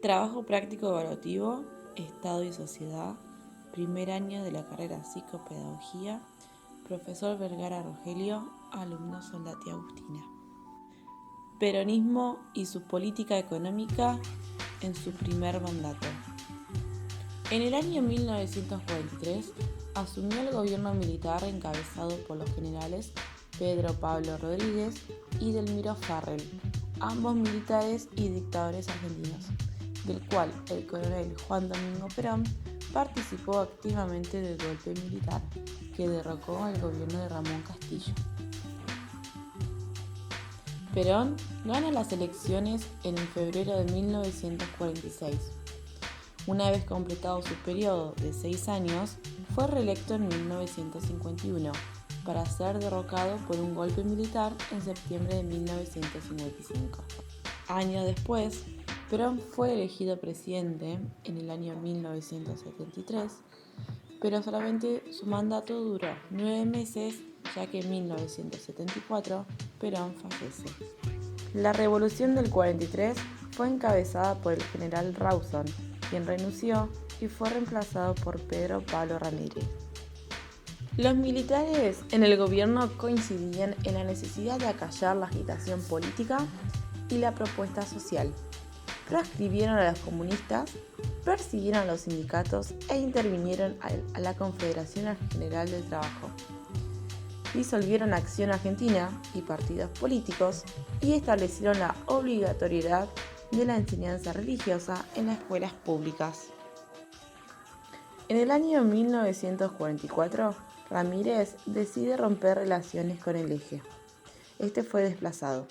Trabajo práctico evaluativo, Estado y Sociedad, primer año de la carrera Psicopedagogía, profesor Vergara Rogelio, alumno Soldati Agustina. Peronismo y su política económica en su primer mandato. En el año 1943 asumió el gobierno militar encabezado por los generales Pedro Pablo Rodríguez y Delmiro Farrell, ambos militares y dictadores argentinos, del cual el coronel Juan Domingo Perón participó activamente del golpe militar que derrocó al gobierno de Ramón Castillo. Perón gana las elecciones en febrero de 1946. Una vez completado su periodo de 6 años, fue reelecto en 1951 para ser derrocado por un golpe militar en septiembre de 1955. Años después, Perón fue elegido presidente en el año 1973, pero solamente su mandato duró 9 meses, ya que en 1974 Perón fallece. La revolución del 43 fue encabezada por el general Rawson, quien renunció y fue reemplazado por Pedro Pablo Ramírez. Los militares en el gobierno coincidían en la necesidad de acallar la agitación política y la propuesta social. Proscribieron a los comunistas, persiguieron a los sindicatos e intervinieron a la Confederación General del Trabajo. Disolvieron Acción Argentina y partidos políticos y establecieron la obligatoriedad de la enseñanza religiosa en las escuelas públicas. En el año 1944, Ramírez decide romper relaciones con el Eje. Este fue desplazado.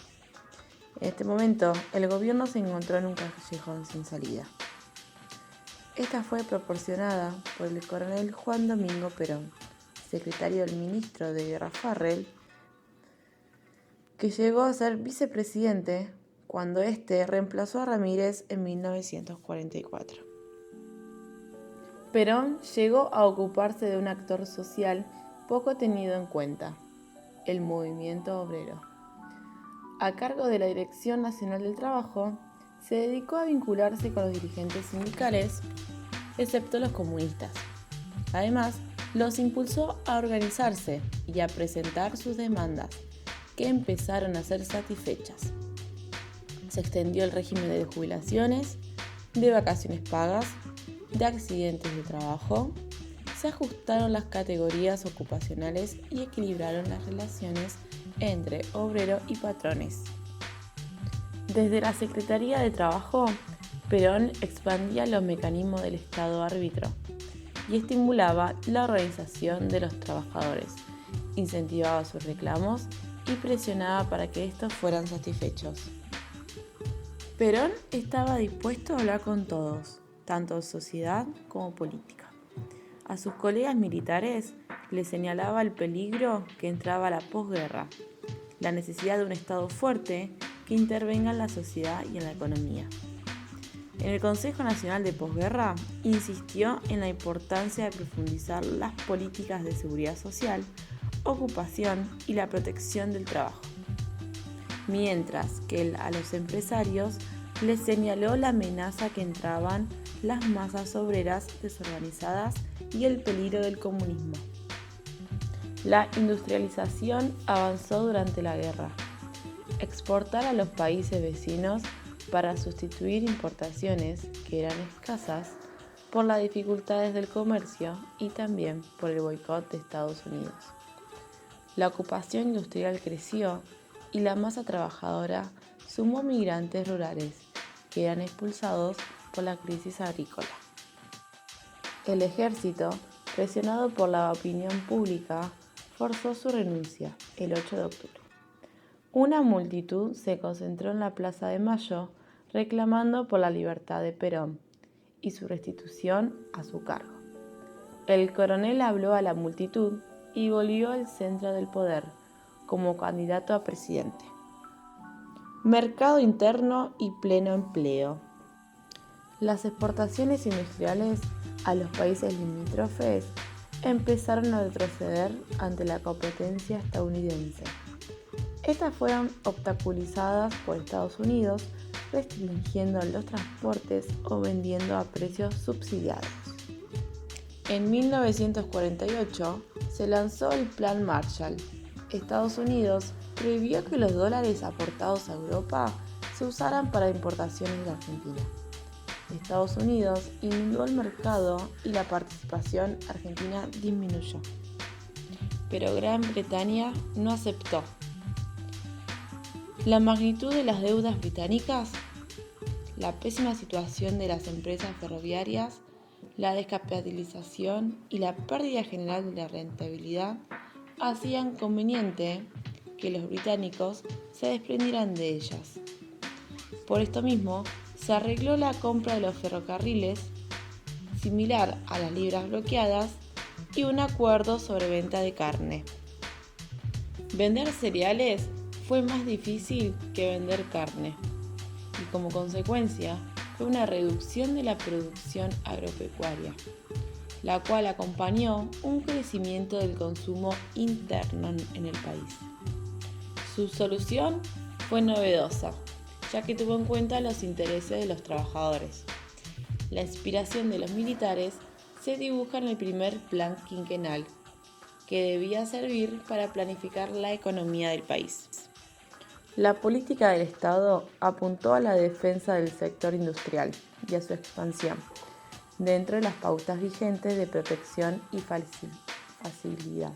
En este momento, el gobierno se encontró en un callejón sin salida. Esta fue proporcionada por el coronel Juan Domingo Perón, secretario del ministro de Guerra Farrell, que llegó a ser vicepresidente cuando éste reemplazó a Ramírez en 1944. Perón llegó a ocuparse de un actor social poco tenido en cuenta, el movimiento obrero. A cargo de la Dirección Nacional del Trabajo, se dedicó a vincularse con los dirigentes sindicales, excepto los comunistas. Además, los impulsó a organizarse y a presentar sus demandas, que empezaron a ser satisfechas. Se extendió el régimen de jubilaciones, de vacaciones pagas, de accidentes de trabajo, se ajustaron las categorías ocupacionales y equilibraron las relaciones entre obrero y patrones. Desde la Secretaría de Trabajo, Perón expandía los mecanismos del Estado árbitro y estimulaba la organización de los trabajadores, incentivaba sus reclamos y presionaba para que estos fueran satisfechos. Perón estaba dispuesto a hablar con todos, tanto sociedad como política. A sus colegas militares les señalaba el peligro que entraba la posguerra, la necesidad de un Estado fuerte que intervenga en la sociedad y en la economía. En el Consejo Nacional de Posguerra insistió en la importancia de profundizar las políticas de seguridad social, ocupación y la protección del trabajo, mientras que a los empresarios les señaló la amenaza que entraban las masas obreras desorganizadas y el peligro del comunismo. La industrialización avanzó durante la guerra. Exportar a los países vecinos para sustituir importaciones que eran escasas por las dificultades del comercio y también por el boicot de Estados Unidos. La ocupación industrial creció y la masa trabajadora sumó migrantes rurales que eran expulsados por la crisis agrícola. El ejército, presionado por la opinión pública, forzó su renuncia el 8 de octubre. Una multitud se concentró en la Plaza de Mayo reclamando por la libertad de Perón y su restitución a su cargo. El coronel habló a la multitud y volvió al centro del poder como candidato a presidente. Mercado interno y pleno empleo. Las exportaciones industriales a los países limítrofes empezaron a retroceder ante la competencia estadounidense. Estas fueron obstaculizadas por Estados Unidos restringiendo los transportes o vendiendo a precios subsidiados. En 1948 se lanzó el Plan Marshall. Estados Unidos prohibió que los dólares aportados a Europa se usaran para importaciones de Argentina. Estados Unidos inundó el mercado y la participación argentina disminuyó. Pero Gran Bretaña no aceptó. La magnitud de las deudas británicas, la pésima situación de las empresas ferroviarias, la descapitalización y la pérdida general de la rentabilidad hacían conveniente que los británicos se desprendieran de ellas. Por esto mismo, se arregló la compra de los ferrocarriles, similar a las libras bloqueadas, y un acuerdo sobre venta de carne. Vender cereales fue más difícil que vender carne, y como consecuencia fue una reducción de la producción agropecuaria, la cual acompañó un crecimiento del consumo interno en el país. Su solución fue novedosa, ya que tuvo en cuenta los intereses de los trabajadores. La inspiración de los militares se dibuja en el primer plan quinquenal, que debía servir para planificar la economía del país. La política del Estado apuntó a la defensa del sector industrial y a su expansión, dentro de las pautas vigentes de protección y facilidad.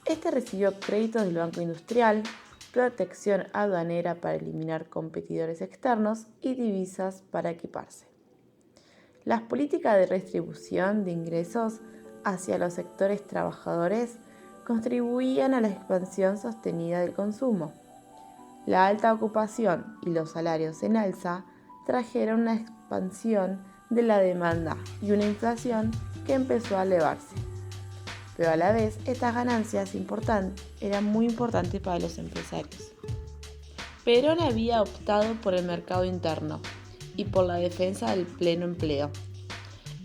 Este recibió créditos del Banco Industrial, protección aduanera para eliminar competidores externos y divisas para equiparse. Las políticas de redistribución de ingresos hacia los sectores trabajadores contribuían a la expansión sostenida del consumo. La alta ocupación y los salarios en alza trajeron una expansión de la demanda y una inflación que empezó a elevarse. Pero a la vez, estas ganancias eran muy importantes para los empresarios. Perón había optado por el mercado interno y por la defensa del pleno empleo.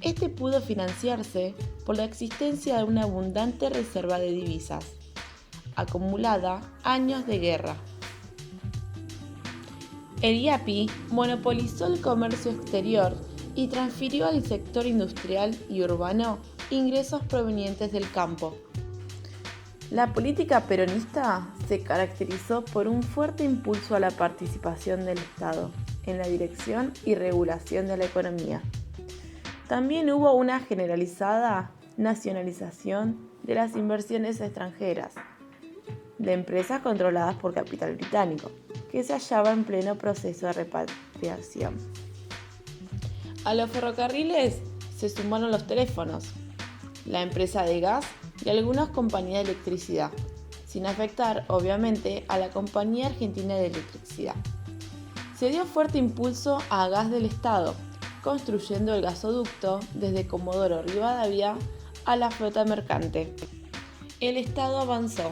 Este pudo financiarse por la existencia de una abundante reserva de divisas, acumulada años de guerra. El IAPI monopolizó el comercio exterior y transfirió al sector industrial y urbano ingresos provenientes del campo. La política peronista se caracterizó por un fuerte impulso a la participación del Estado en la dirección y regulación de la economía. También hubo una generalizada nacionalización de las inversiones extranjeras, de empresas controladas por capital británico, que se hallaba en pleno proceso de repatriación. A los ferrocarriles se sumaron los teléfonos, la empresa de gas y algunas compañías de electricidad, sin afectar, obviamente, a la Compañía Argentina de Electricidad. Se dio fuerte impulso a gas del Estado, construyendo el gasoducto desde Comodoro Rivadavia a la flota mercante. El Estado avanzó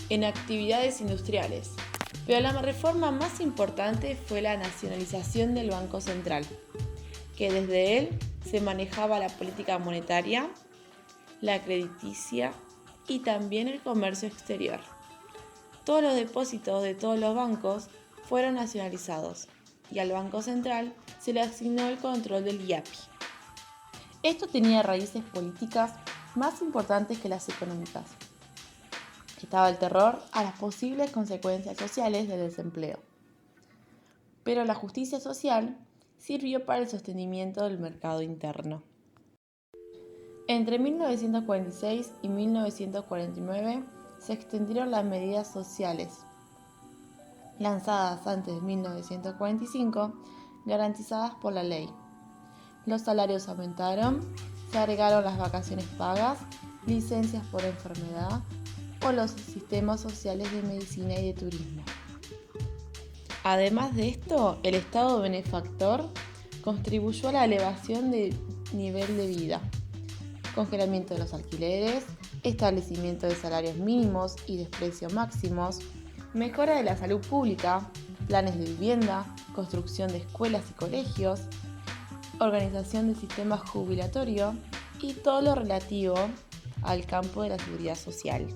en actividades industriales, pero la reforma más importante fue la nacionalización del Banco Central, que desde él se manejaba la política monetaria, la crediticia y también el comercio exterior. Todos los depósitos de todos los bancos fueron nacionalizados y al Banco Central se le asignó el control del IAPI. Esto tenía raíces políticas más importantes que las económicas. Estaba el terror a las posibles consecuencias sociales del desempleo. Pero la justicia social sirvió para el sostenimiento del mercado interno. Entre 1946 y 1949 se extendieron las medidas sociales lanzadas antes de 1945, garantizadas por la ley. Los salarios aumentaron, se agregaron las vacaciones pagas, licencias por enfermedad o los sistemas sociales de medicina y de turismo. Además de esto, el Estado benefactor contribuyó a la elevación del nivel de vida, congelamiento de los alquileres, establecimiento de salarios mínimos y desprecios máximos, mejora de la salud pública, planes de vivienda, construcción de escuelas y colegios, organización del sistema jubilatorio y todo lo relativo al campo de la seguridad social.